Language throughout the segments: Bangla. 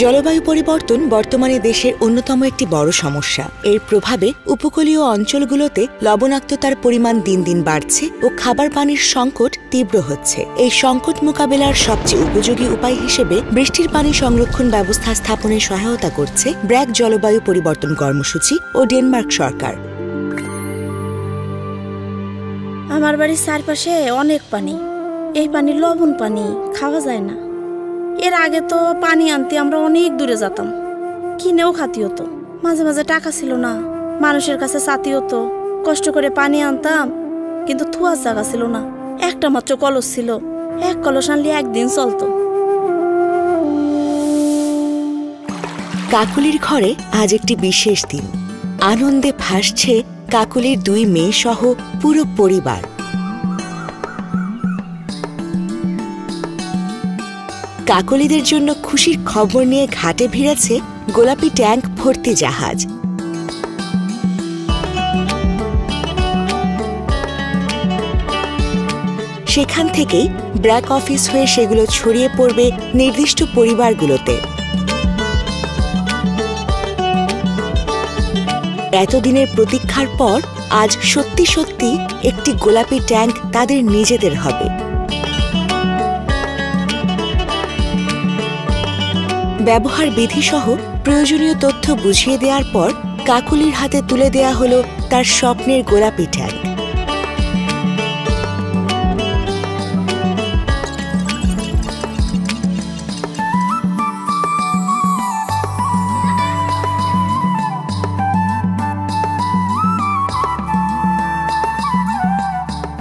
জলবায়ু পরিবর্তন বর্তমানে দেশের অন্যতম একটি বড় সমস্যা। এর প্রভাবে উপকূলীয় অঞ্চলগুলোতে লবণাক্ততার পরিমাণ দিন দিন বাড়ছে ও খাবার পানির সংকট তীব্র হচ্ছে। এই সংকট মোকাবেলার সবচেয়ে উপযোগী উপায় হিসেবে বৃষ্টির পানি সংরক্ষণ ব্যবস্থা স্থাপনে সহায়তা করছে ব্র্যাক জলবায়ু পরিবর্তন কর্মসূচি ও ডেনমার্ক সরকার। আমার বাড়ির চারপাশে অনেক পানি। এই পানি লবণ পানি, খাওয়া যায় না। এর আগে তো পানি আনতে আমরা অনেক দূরে যেতাম, কিনেও খাতি হতো। মাঝে মাঝে টাকা ছিল না, মানুষের কাছে চাতি হতো। কষ্ট করে পানি আনতাম, কিন্তু থুয়ার জায়গা ছিল না। একটা মাত্র কলস ছিল, এক কলস আনলে একদিন চলতো। কাকুলির ঘরে আজ একটি বিশেষ দিন। আনন্দে ভাসছে কাকুলির 2 মেয়ে সহ পুরো পরিবার। কাকলিদের জন্য খুশির খবর নিয়ে ঘাটে ভিড়েছে গোলাপি ট্যাঙ্ক ভর্তি জাহাজ। সেখান থেকেই ব্র্যাক অফিস হয়ে সেগুলো ছড়িয়ে পড়বে নির্দিষ্ট পরিবারগুলোতে। এতদিনের প্রতীক্ষার পর আজ সত্যি সত্যি একটি গোলাপি ট্যাঙ্ক তাদের নিজেদের হবে। ব্যবহার বিধি সহ প্রয়োজনীয় তথ্য বুঝিয়ে দেওয়ার পর কাকুলির হাতে তুলে দেয়া হলো তার স্বপ্নের গোলাপি ট্যাঙ্ক।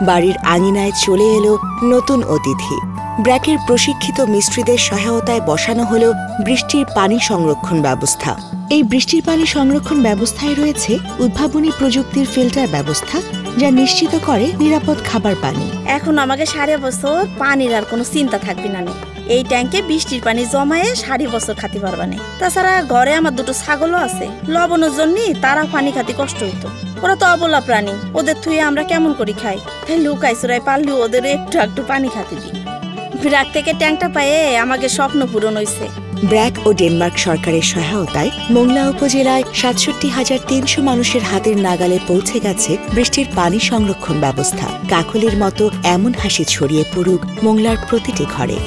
বাড়ির আঙিনায় চলে এলো নতুন অতিথি। ব্র্যাকের প্রশিক্ষিত মিস্ত্রিদের সহায়তায় বসানো হলো বৃষ্টির পানি সংরক্ষণ ব্যবস্থা। এই বৃষ্টির পানি সংরক্ষণ ব্যবস্থায় রয়েছে উদ্ভাবনী প্রযুক্তির ফিল্টার ব্যবস্থা, যা নিশ্চিত করে নিরাপদ খাবার পানি। এখন আমাকে 5.5 বছর পানির আর কোনো চিন্তা থাকবে না। এই ট্যাঙ্কে বৃষ্টির পানি জমায়ে 5.5 বছর খাতে পারবা না। তাছাড়া ঘরে আমার 2টো ছাগলও আছে, লবণের জন্য তারা পানি খাতে কষ্ট হইতো। ওরা তো অবলা প্রাণী, ওদের থুয়ে আমরা কেমন করে খাই? তাই লুকাই চুরাই পারলেও ওদের একটু পানি খাতে দিই। ব্র্যাক থেকে ট্যাঙ্কটা পেয়ে আমাকে স্বপ্ন পূরণ হয়েছে। ব্র্যাক ও ডেনমার্ক সরকারের সহায়তায় মোংলা উপজেলায় 67,300 মানুষের হাতের নাগালে পৌঁছে গেছে বৃষ্টির পানি সংরক্ষণ ব্যবস্থা। কাকলির মতো এমন হাসি ছড়িয়ে পড়ুক মোংলার প্রতিটি ঘরে।